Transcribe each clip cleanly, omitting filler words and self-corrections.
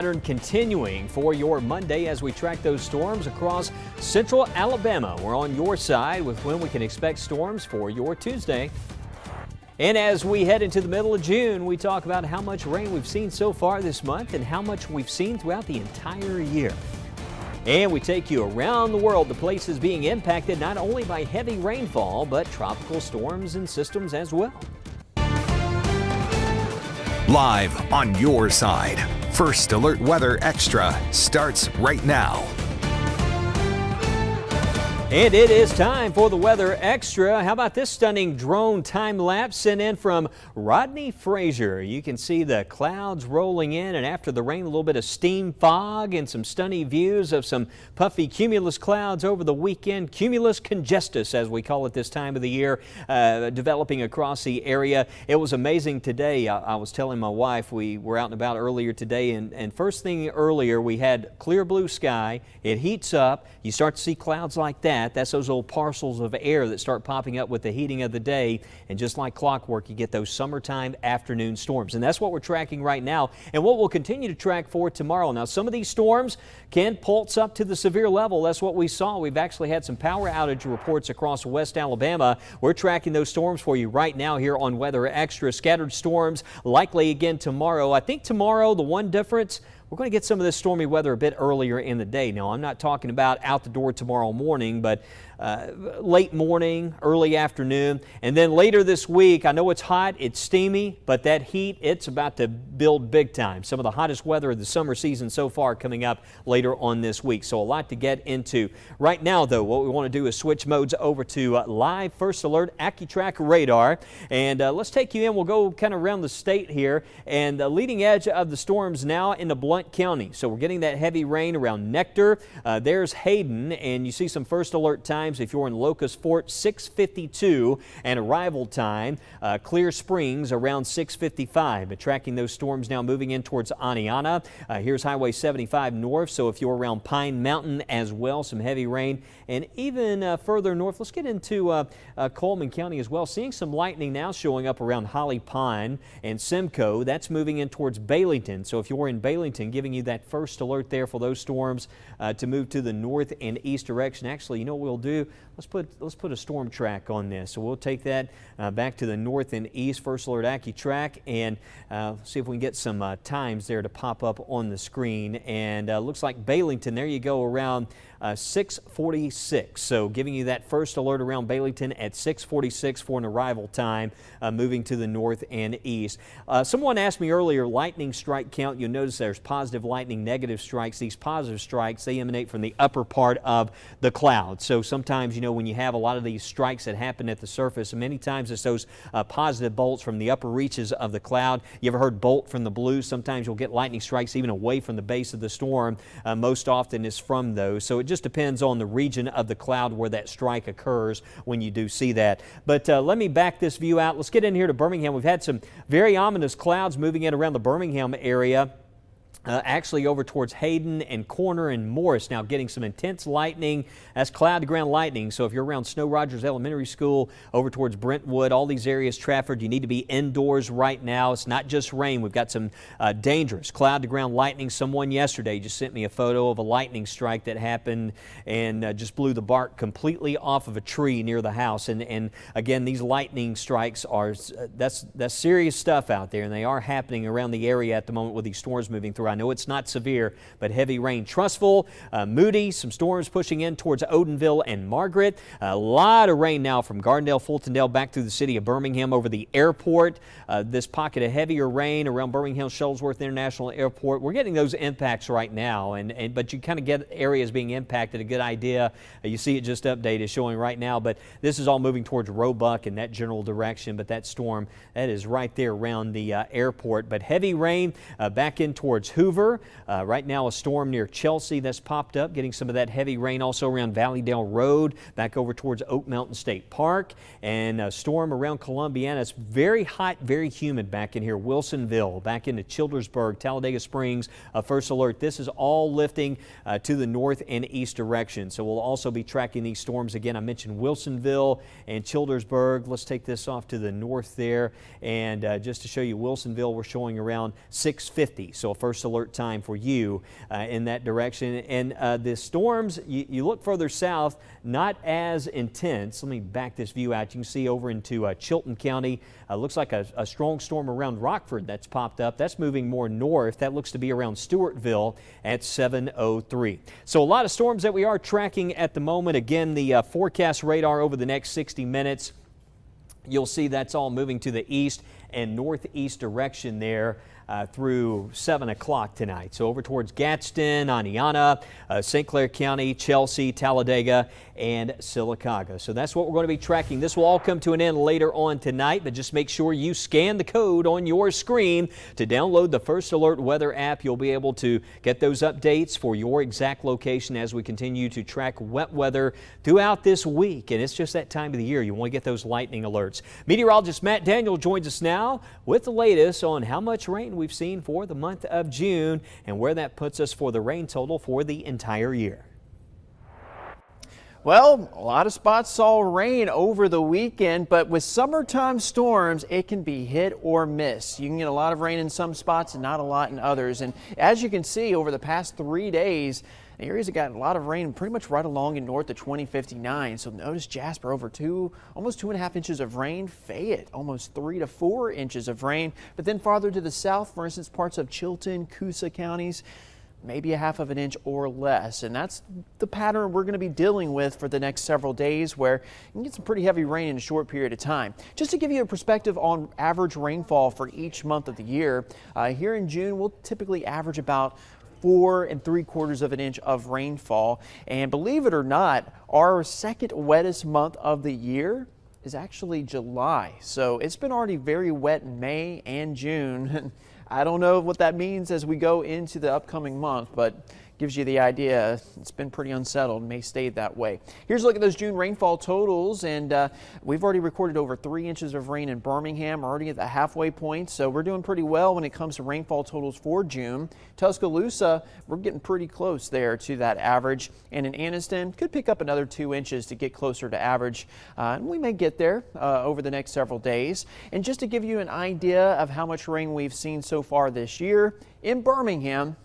Pattern continuing for your Monday as we track those storms across central Alabama. We're on your side with when we can expect storms for your Tuesday. And as we head into the middle of June, we talk about how much rain we've seen so far this month and how much we've seen throughout the entire year. And we take you around the world to places being impacted not only by heavy rainfall, but tropical storms and systems as well. Live on your side. First Alert Weather Extra starts right now. And it is time for the Weather Extra. How about this stunning drone time lapse sent in from Rodney Frazier? You can see the clouds rolling in, and after the rain, a little bit of steam fog and some stunning views of some puffy cumulus clouds over the weekend. Cumulus congestus, as we call it this time of the year, developing across the area. It was amazing today. I was telling my wife we were out and about earlier today, and first thing earlier we had clear blue sky. It heats up. You start to see clouds like that. That's those little parcels of air that start popping up with the heating of the day. And just like clockwork, you get those summertime afternoon storms. And that's what we're tracking right now and what we'll continue to track for tomorrow. Now, some of these storms can pulse up to the severe level. That's what we saw. We've actually had some power outage reports across West Alabama. We're tracking those storms for you right now here on Weather Extra. Scattered storms likely again tomorrow. I think tomorrow, the one difference, we're going to get some of this stormy weather a bit earlier in the day. Now, I'm not talking about out the door tomorrow morning, but late morning, early afternoon. And then later this week, I know it's hot, it's steamy, but that heat, it's about to build big time. Some of the hottest weather of the summer season so far coming up later on this week. So a lot to get into. Right now, though, what we want to do is switch modes over to live First Alert AccuTrack radar. And let's take you in. We'll go kind of around the state here. And the leading edge of the storms now into Blount County. So we're getting that heavy rain around Nectar. There's Hayden, and you see some First Alert times if you're in Locust Fort, 6:52, and arrival time Clear Springs around 6:55. But tracking those storms now moving in towards Aniana. Here's Highway 75 north, so if you're around Pine Mountain as well, some heavy rain. And even further north, let's get into Coleman County as well. Seeing some lightning now showing up around Holly Pine and Simcoe. That's moving in towards Baileyton. So if you're in Baileyton, giving you that first alert there for those storms to move to the north and east direction. Actually, you know what we'll do? Let's put a storm track on this. So we'll take that back to the north and east, First Alert AccuTrack, and see if we can get some times there to pop up on the screen. And looks like Baileyton, there you go, around 6:46. So giving you that first alert around Baileyton at 6:46 for an arrival time, moving to the north and east. Someone asked me earlier, lightning strike count. You'll notice there's positive lightning, negative strikes. These positive strikes, they emanate from the upper part of the cloud. So sometimes, you know, when you have a lot of these strikes that happen at the surface, many times it's those positive bolts from the upper reaches of the cloud. You ever heard bolt from the blue? Sometimes you'll get lightning strikes even away from the base of the storm. Most often it's from those. So it just depends on the region of the cloud where that strike occurs when you do see that. But let me back this view out. Let's get in here to Birmingham. We've had some very ominous clouds moving in around the Birmingham area. Actually over towards Hayden and Corner and Morris now getting some intense lightning. That's cloud to ground lightning. So if you're around Snow Rogers Elementary School over towards Brentwood, all these areas, Trafford, you need to be indoors right now. It's not just rain. We've got some dangerous cloud to ground lightning. Someone yesterday just sent me a photo of a lightning strike that happened and just blew the bark completely off of a tree near the house. And again, these lightning strikes are, that's serious stuff out there, and they are happening around the area at the moment with these storms moving through. I know it's not severe, but heavy rain. Trustful, Moody, some storms pushing in towards Odenville and Margaret. A lot of rain now from Gardendale, Fultondale, back through the city of Birmingham over the airport. This pocket of heavier rain around Birmingham Shuttlesworth International Airport. We're getting those impacts right now, but you kind of get areas being impacted. A good idea. You see it just updated showing right now, but this is all moving towards Roebuck in that general direction. But that storm, that is right there around the airport. But heavy rain back in towards Hoover. Right now a storm near Chelsea that's popped up, getting some of that heavy rain also around Valleydale Road, back over towards Oak Mountain State Park, and a storm around Columbiana. It's very hot, very humid back in here. Wilsonville, back into Childersburg, Talladega Springs, First Alert. This is all lifting to the north and east direction. So we'll also be tracking these storms again. I mentioned Wilsonville and Childersburg. Let's take this off to the north there, and just to show you Wilsonville, we're showing around 650. So a First Alert alert time for you in that direction. And the storms, you look further south, not as intense. Let me back this view out. You can see over into Chilton County. Looks like a strong storm around Rockford that's popped up. That's moving more north. That looks to be around Stewartville at 7:03. So a lot of storms that we are tracking at the moment. Again, the forecast radar over the next 60 minutes. You'll see that's all moving to the east and northeast direction there through 7 o'clock tonight. So over towards Gadsden, Aniana, St. Clair County, Chelsea, Talladega, and Sylacauga. So that's what we're going to be tracking. This will all come to an end later on tonight, but just make sure you scan the code on your screen to download the First Alert Weather app. You'll be able to get those updates for your exact location as we continue to track wet weather throughout this week. And it's just that time of the year. You want to get those lightning alerts. Meteorologist Matt Daniel joins us now with the latest on how much rain we've seen for the month of June and where that puts us for the rain total for the entire year. Well, a lot of spots saw rain over the weekend, but with summertime storms, it can be hit or miss. You can get a lot of rain in some spots and not a lot in others. And as you can see, over the past 3 days, the areas that got a lot of rain pretty much right along in north of 2059. So notice Jasper over almost 2.5 inches of rain. Fayette almost 3 to 4 inches of rain. But then farther to the south, for instance, parts of Chilton, Coosa counties, maybe 1/2 inch or less. And that's the pattern we're going to be dealing with for the next several days, where you can get some pretty heavy rain in a short period of time. Just to give you a perspective on average rainfall for each month of the year, here in June, we'll typically average about 4 3/4 inch of rainfall. And believe it or not, our second wettest month of the year is actually July. So it's been already very wet in May and June. I don't know what that means as we go into the upcoming month, but gives you the idea. It's been pretty unsettled, may stay that way. Here's a look at those June rainfall totals, and we've already recorded over 3 inches of rain in Birmingham, already at the halfway point, so we're doing pretty well when it comes to rainfall totals for June. Tuscaloosa, we're getting pretty close there to that average, and in Anniston, could pick up another 2 inches to get closer to average, and we may get there over the next several days. And just to give you an idea of how much rain we've seen so far this year, in Birmingham,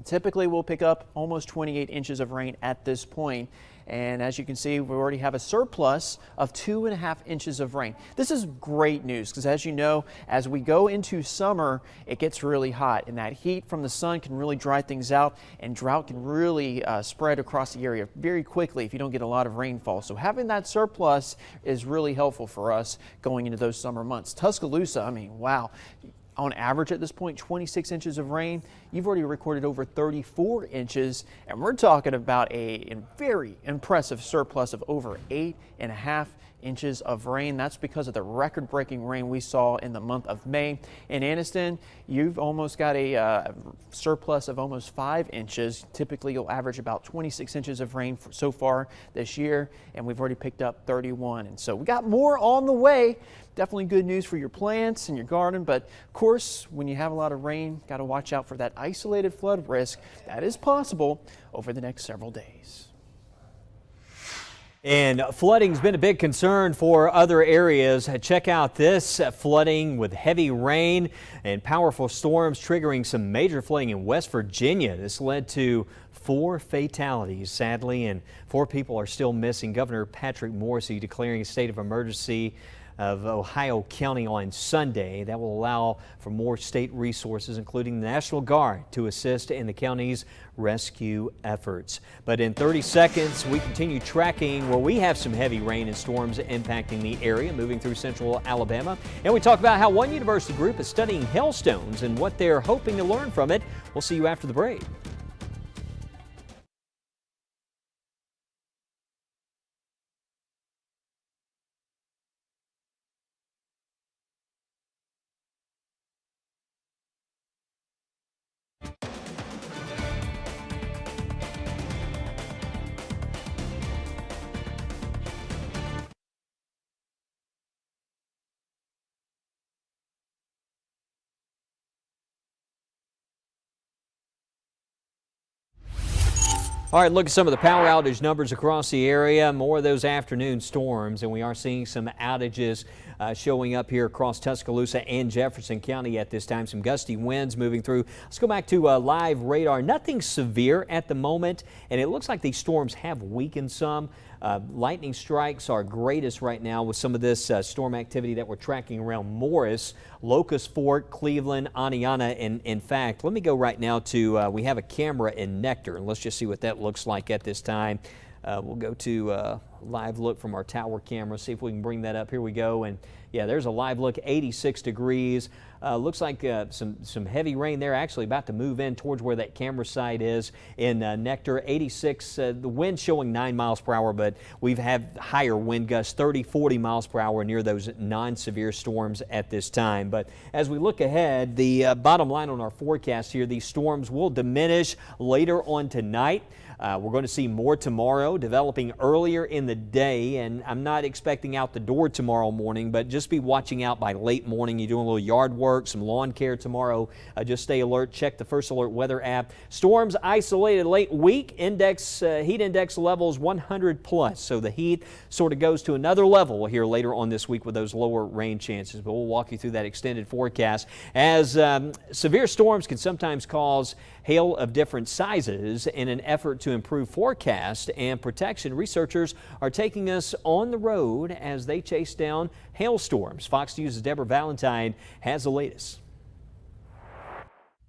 typically we'll pick up almost 28 inches of rain at this point. And as you can see, we already have a surplus of 2.5 inches of rain. This is great news because, as you know, as we go into summer, it gets really hot, and that heat from the sun can really dry things out, and drought can really spread across the area very quickly if you don't get a lot of rainfall. So having that surplus is really helpful for us going into those summer months. Tuscaloosa, I mean, wow. On average at this point, 26 inches of rain. You've already recorded over 34 inches, and we're talking about a very impressive surplus of over 8.5 inches of rain. That's because of the record-breaking rain we saw in the month of May. In Anniston, you've almost got a surplus of almost 5 inches. Typically, you'll average about 26 inches of rain so far this year, and we've already picked up 31. And so we got more on the way. Definitely good news for your plants and your garden, but of course, when you have a lot of rain, got to watch out for that isolated flood risk that is possible over the next several days. And flooding's been a big concern for other areas. Check out this flooding with heavy rain and powerful storms triggering some major flooding in West Virginia. This led to 4 fatalities, sadly, and 4 people are still missing. Governor Patrick Morrisey declaring a state of emergency of Ohio County on Sunday. That will allow for more state resources, including the National Guard, to assist in the county's rescue efforts. But in 30 seconds, we continue tracking where we have some heavy rain and storms impacting the area, moving through central Alabama. And we talk about how one university group is studying hailstones and what they're hoping to learn from it. We'll see you after the break. All right, look at some of the power outage numbers across the area. More of those afternoon storms, and we are seeing some outages showing up here across Tuscaloosa and Jefferson County at this time. Some gusty winds moving through. Let's go back to live radar. Nothing severe at the moment, and it looks like these storms have weakened some. Lightning strikes are greatest right now with some of this storm activity that we're tracking around Morris, Locust Fork, Cleveland, Aniana. And in fact, let me go right now to, we have a camera in Nectar, and let's just see what that looks like at this time. We'll go to live look from our tower camera, see if we can bring that up. Here we go. And yeah, there's a live look, 86 degrees. Looks like some heavy rain there, actually about to move in towards where that camera site is in Nectar. 86, the wind showing 9 miles per hour, but we've had higher wind gusts, 30, 40 miles per hour near those non-severe storms at this time. But as we look ahead, the bottom line on our forecast here, these storms will diminish later on tonight. We're going to see more tomorrow, developing earlier in the day, and I'm not expecting out the door tomorrow morning, but just be watching out by late morning. You're doing a little yard work, some lawn care tomorrow. Just stay alert. Check the First Alert weather app. Storms isolated late week. Heat index levels 100 plus, so the heat sort of goes to another level here later on this week with those lower rain chances. But we'll walk you through that extended forecast, as severe storms can sometimes cause hail of different sizes. In an effort to improve forecast and protection, researchers are taking us on the road as they chase down hailstorms. Fox News' Deborah Valentine has the latest.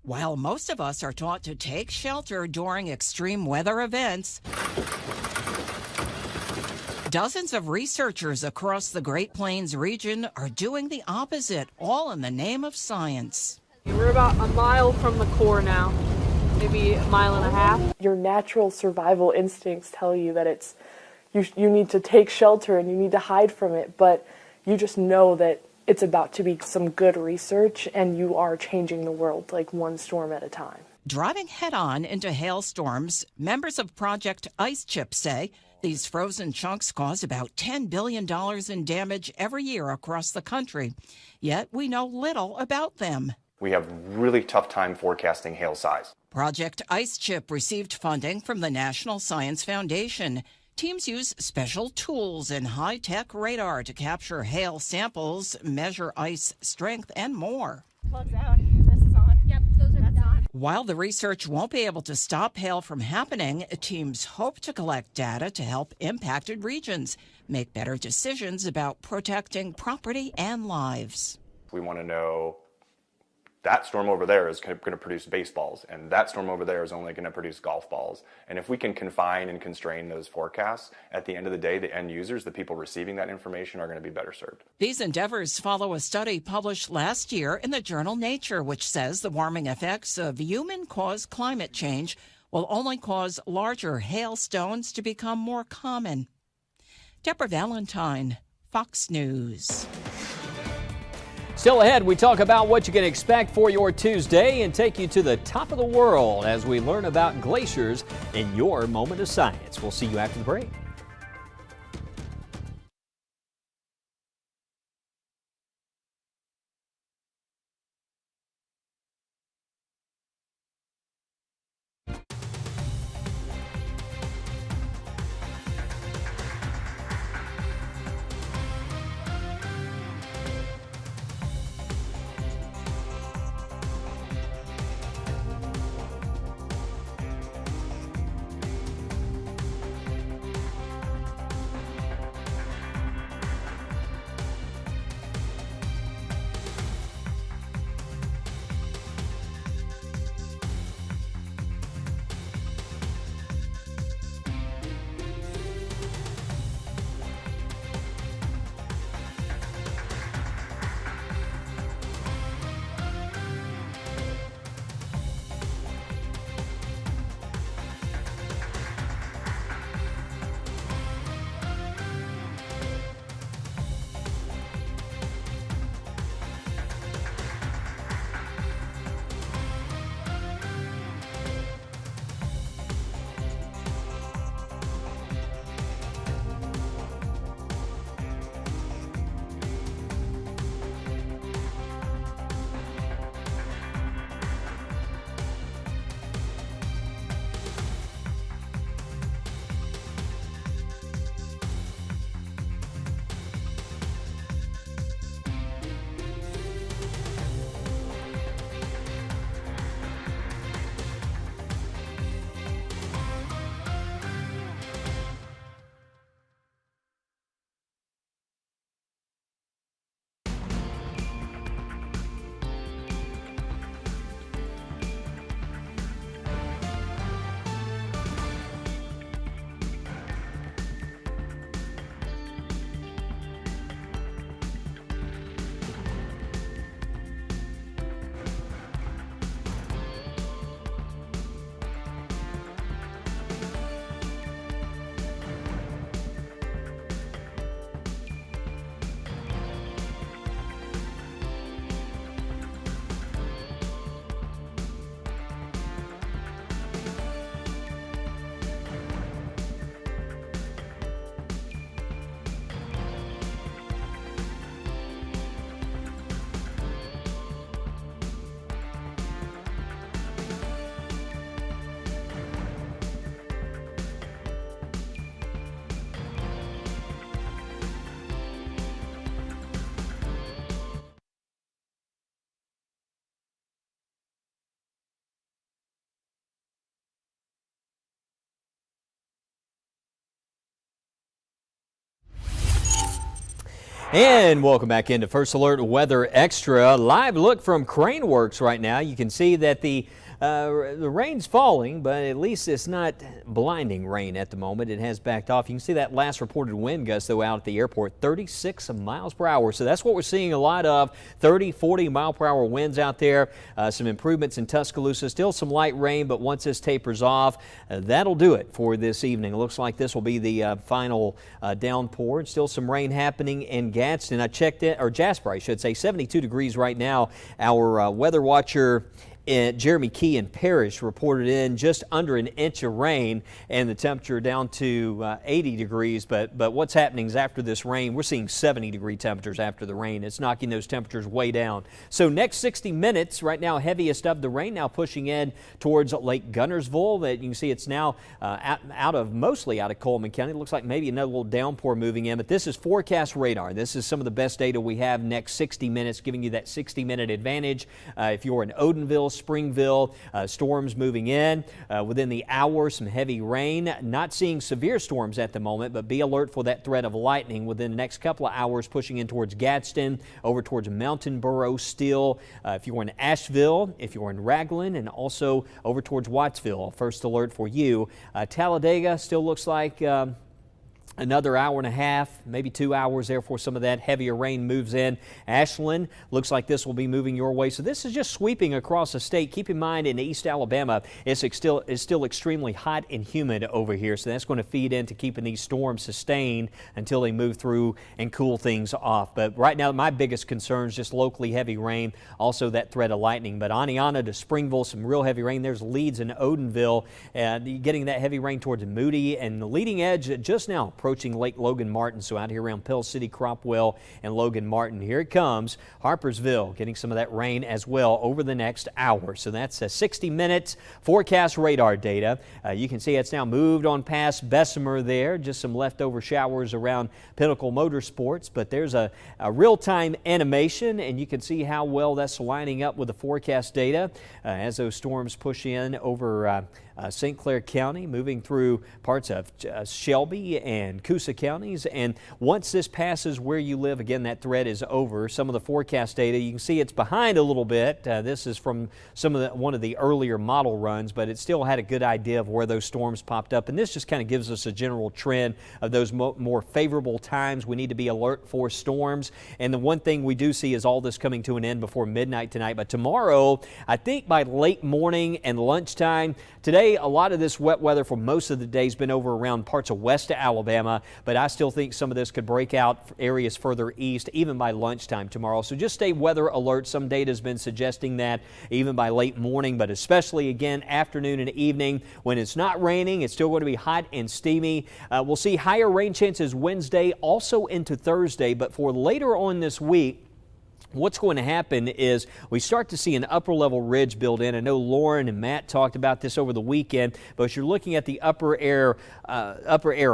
While most of us are taught to take shelter during extreme weather events, dozens of researchers across the Great Plains region are doing the opposite, all in the name of science. We're about a mile from the core now. Maybe a mile and a half. Your natural survival instincts tell you that it's you need to take shelter and you need to hide from it, but you just know that it's about to be some good research and you are changing the world like one storm at a time. Driving head-on into hailstorms, members of Project Ice Chip say these frozen chunks cause about $10 billion in damage every year across the country. Yet we know little about them. We have really tough time forecasting hail size. Project Ice Chip received funding from the National Science Foundation. Teams use special tools and high-tech radar to capture hail samples, measure ice strength, and more. Plugs out. This is on. Yep, those are on. While the research won't be able to stop hail from happening, teams hope to collect data to help impacted regions make better decisions about protecting property and lives. We want to know that storm over there is going to produce baseballs, and that storm over there is only going to produce golf balls. And if we can confine and constrain those forecasts, at the end of the day, the end users, the people receiving that information, are going to be better served. These endeavors follow a study published last year in the journal Nature, which says the warming effects of human-caused climate change will only cause larger hailstones to become more common. Deborah Valentine, Fox News. Still ahead, we talk about what you can expect for your Tuesday and take you to the top of the world as we learn about glaciers in your moment of science. We'll see you after the break. And welcome back into First Alert Weather Extra. Live look from Crane Works right now. You can see that the rain's falling, but at least it's not blinding rain at the moment. It has backed off. You can see that last reported wind gust, though, out at the airport, 36 miles per hour. So that's what we're seeing a lot of, 30, 40 mile per hour winds out there. Some improvements in Tuscaloosa. Still some light rain, but once this tapers off, that'll do it for this evening. It looks like this will be the final downpour. Still some rain happening in Gadsden. I checked it, or Jasper, I should say, 72 degrees right now. Our weather watcher Jeremy Key in Parrish reported in just under an inch of rain and the temperature down to 80 degrees. But what's happening is after this rain, we're seeing 70-degree temperatures after the rain. It's knocking those temperatures way down. So next 60 minutes, right now, heaviest of the rain now pushing in towards Lake Gunnersville. That you can see it's now mostly out of Coleman County. It looks like maybe another little downpour moving in. But this is forecast radar. This is some of the best data we have next 60 minutes, giving you that 60-minute advantage. If you're in Odenville, Springville, storms moving in within the hour, some heavy rain. Not seeing severe storms at the moment, but be alert for that threat of lightning within the next couple of hours, pushing in towards Gadsden, over towards Mountain Borough still. If you're in Asheville, if you're in Raglan, and also over towards Wattsville, first alert for you. Talladega still looks like another hour and a half, maybe 2 hours there for some of that heavier rain moves in. Ashland looks like this will be moving your way. So this is just sweeping across the state. Keep in mind in East Alabama, it's still extremely hot and humid over here. So that's going to feed into keeping these storms sustained until they move through and cool things off. But right now, my biggest concern is just locally heavy rain, also that threat of lightning. But Aniana to Springville, some real heavy rain. There's Leeds and Odenville, getting that heavy rain towards Moody. And the leading edge just now approaching Lake Logan Martin, so out here around Pell City, Cropwell, and Logan Martin. Here it comes. Harpersville getting some of that rain as well over the next hour. So that's a 60 minutes forecast radar data. You can see it's now moved on past Bessemer there. Just some leftover showers around Pinnacle Motorsports, but there's a real-time animation, and you can see how well that's lining up with the forecast data as those storms push in over St. Clair County, moving through parts of Shelby and Coosa counties. And once this passes where you live, again, that threat is over. Some of the forecast data, you can see it's behind a little bit. This is from one of the earlier model runs, but it still had a good idea of where those storms popped up. And this just kind of gives us a general trend of those more favorable times we need to be alert for storms. And the one thing we do see is all this coming to an end before midnight tonight. But tomorrow, I think by late morning and lunchtime, today, a lot of this wet weather for most of the day has been over around parts of west Alabama, but I still think some of this could break out areas further east, even by lunchtime tomorrow. So just stay weather alert. Some data has been suggesting that even by late morning, but especially again afternoon and evening when it's not raining, it's still going to be hot and steamy. We'll see higher rain chances Wednesday, also into Thursday, but for later on this week, what's going to happen is we start to see an upper level ridge build in. I know Lauren and Matt talked about this over the weekend, but as you're looking at the upper air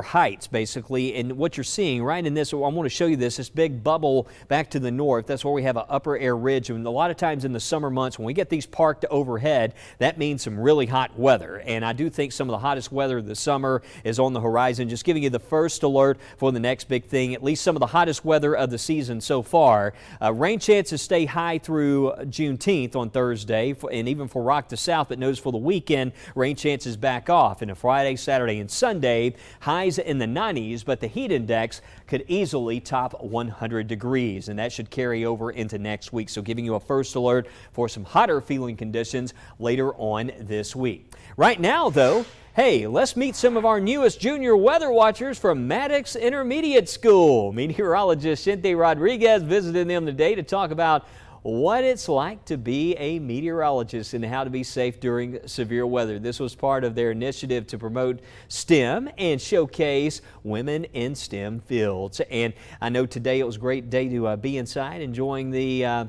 heights, basically, and what you're seeing right in this, I want to show you this big bubble back to the north. That's where we have an upper air ridge. And a lot of times in the summer months, when we get these parked overhead, that means some really hot weather. And I do think some of the hottest weather of the summer is on the horizon. Just giving you the first alert for the next big thing, at least some of the hottest weather of the season so far. Rain chances stay high through Juneteenth on Thursday, and even for Rock to South, but notice for the weekend, rain chances back off. And a Friday, Saturday, and Sunday, highs in the 90s, but the heat index could easily top 100 degrees, and that should carry over into next week. So giving you a first alert for some hotter feeling conditions later on this week. Right now, though, hey, let's meet some of our newest junior weather watchers from Maddox Intermediate School. Meteorologist Shinte Rodriguez visited them today to talk about what it's like to be a meteorologist and how to be safe during severe weather. This was part of their initiative to promote STEM and showcase women in STEM fields. And I know today it was a great day to be inside enjoying the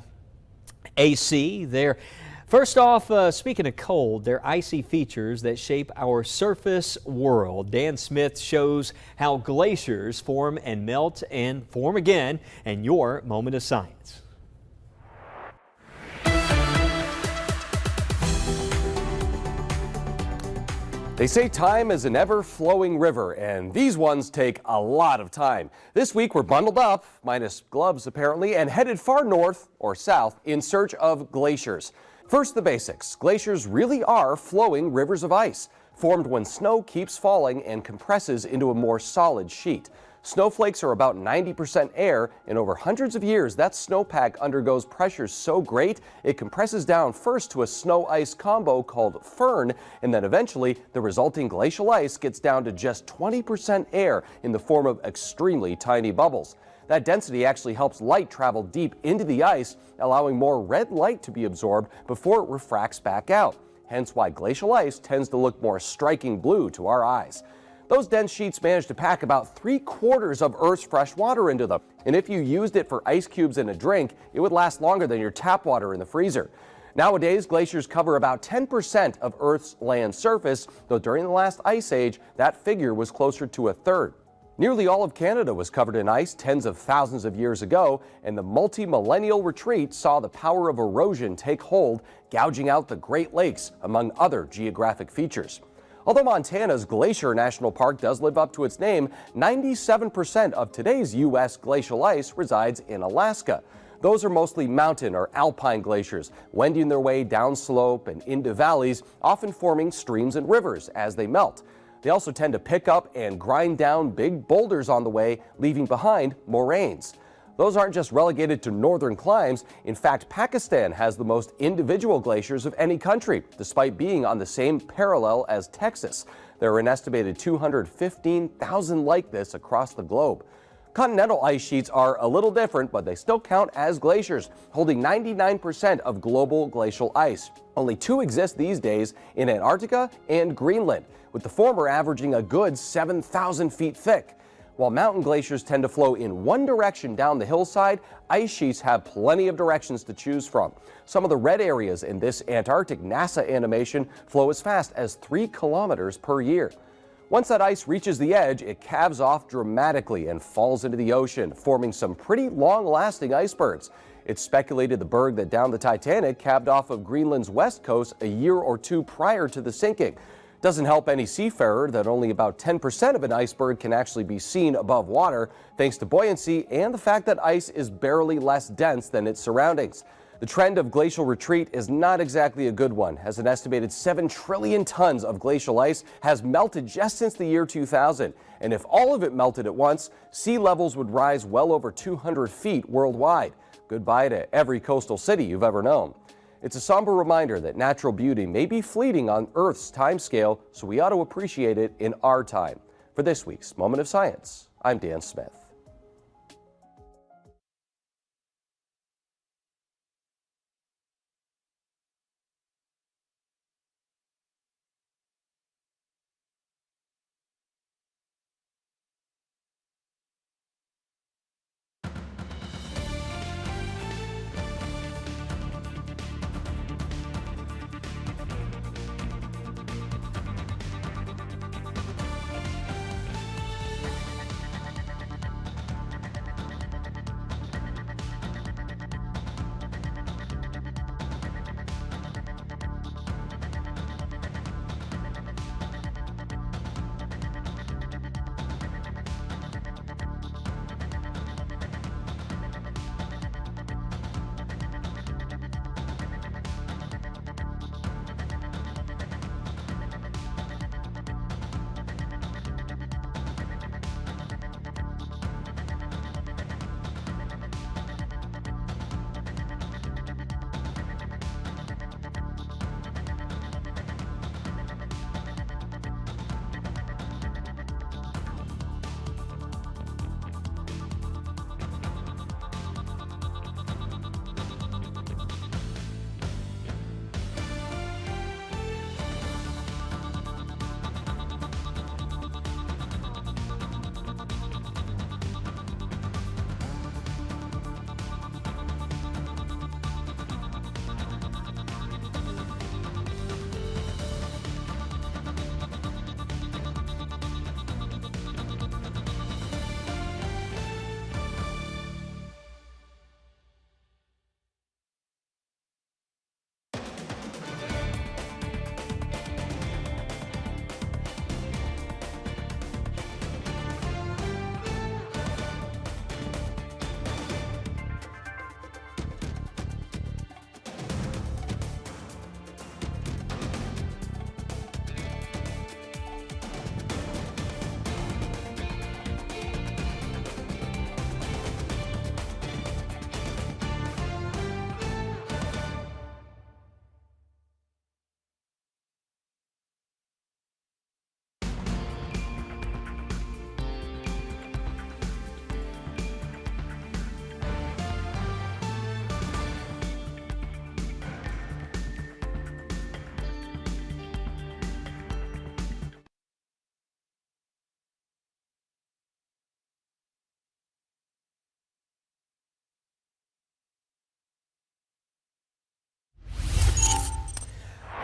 AC there. First off, speaking of cold, they're icy features that shape our surface world. Dan Smith shows how glaciers form and melt and form again, and your moment of science. They say time is an ever-flowing river, and these ones take a lot of time. This week we're bundled up, minus gloves apparently, and headed far north or south in search of glaciers. First, the basics. Glaciers really are flowing rivers of ice, formed when snow keeps falling and compresses into a more solid sheet. Snowflakes are about 90% air, and over hundreds of years, that snowpack undergoes pressures so great it compresses down first to a snow-ice combo called firn, and then eventually the resulting glacial ice gets down to just 20% air in the form of extremely tiny bubbles. That density actually helps light travel deep into the ice, allowing more red light to be absorbed before it refracts back out. Hence why glacial ice tends to look more striking blue to our eyes. Those dense sheets manage to pack about 3/4 of Earth's fresh water into them. And if you used it for ice cubes in a drink, it would last longer than your tap water in the freezer. Nowadays, glaciers cover about 10% of Earth's land surface, though during the last ice age, that figure was closer to 1/3. Nearly all of Canada was covered in ice tens of thousands of years ago, and the multi-millennial retreat saw the power of erosion take hold, gouging out the Great Lakes, among other geographic features. Although Montana's Glacier National Park does live up to its name, 97% of today's U.S. glacial ice resides in Alaska. Those are mostly mountain or alpine glaciers, wending their way downslope and into valleys, often forming streams and rivers as they melt. They also tend to pick up and grind down big boulders on the way, leaving behind moraines. Those aren't just relegated to northern climes. In fact, Pakistan has the most individual glaciers of any country, despite being on the same parallel as Texas. There are an estimated 215,000 like this across the globe. Continental ice sheets are a little different, but they still count as glaciers, holding 99% of global glacial ice. Only two exist these days in Antarctica and Greenland, with the former averaging a good 7,000 feet thick. While mountain glaciers tend to flow in one direction down the hillside, ice sheets have plenty of directions to choose from. Some of the red areas in this Antarctic NASA animation flow as fast as 3 kilometers per year. Once that ice reaches the edge, it calves off dramatically and falls into the ocean, forming some pretty long-lasting icebergs. It's speculated the berg that downed the Titanic calved off of Greenland's west coast a year or two prior to the sinking. Doesn't help any seafarer that only about 10% of an iceberg can actually be seen above water, thanks to buoyancy and the fact that ice is barely less dense than its surroundings. The trend of glacial retreat is not exactly a good one, as an estimated 7 trillion tons of glacial ice has melted just since the year 2000. And if all of it melted at once, sea levels would rise well over 200 feet worldwide. Goodbye to every coastal city you've ever known. It's a somber reminder that natural beauty may be fleeting on Earth's time scale, so we ought to appreciate it in our time. For this week's Moment of Science, I'm Dan Smith.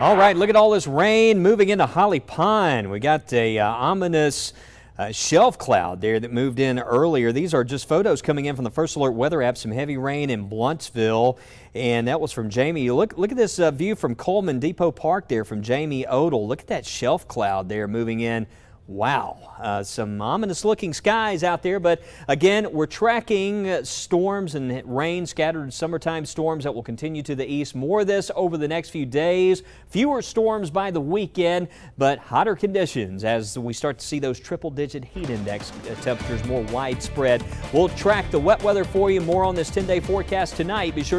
All right, look at all this rain moving into Holly Pond. We got a ominous shelf cloud there that moved in earlier. These are just photos coming in from the First Alert weather app. Some heavy rain in Bluntsville, and that was from Jamie. Look at this view from Coleman Depot Park there from Jamie Odell. Look at that shelf cloud there moving in. Wow, some ominous looking skies out there, but again, we're tracking storms and rain, scattered summertime storms that will continue to the east. More of this over the next few days. Fewer storms by the weekend, but hotter conditions as we start to see those triple-digit heat index temperatures more widespread. We'll track the wet weather for you. More on this 10-day forecast tonight. Be sure to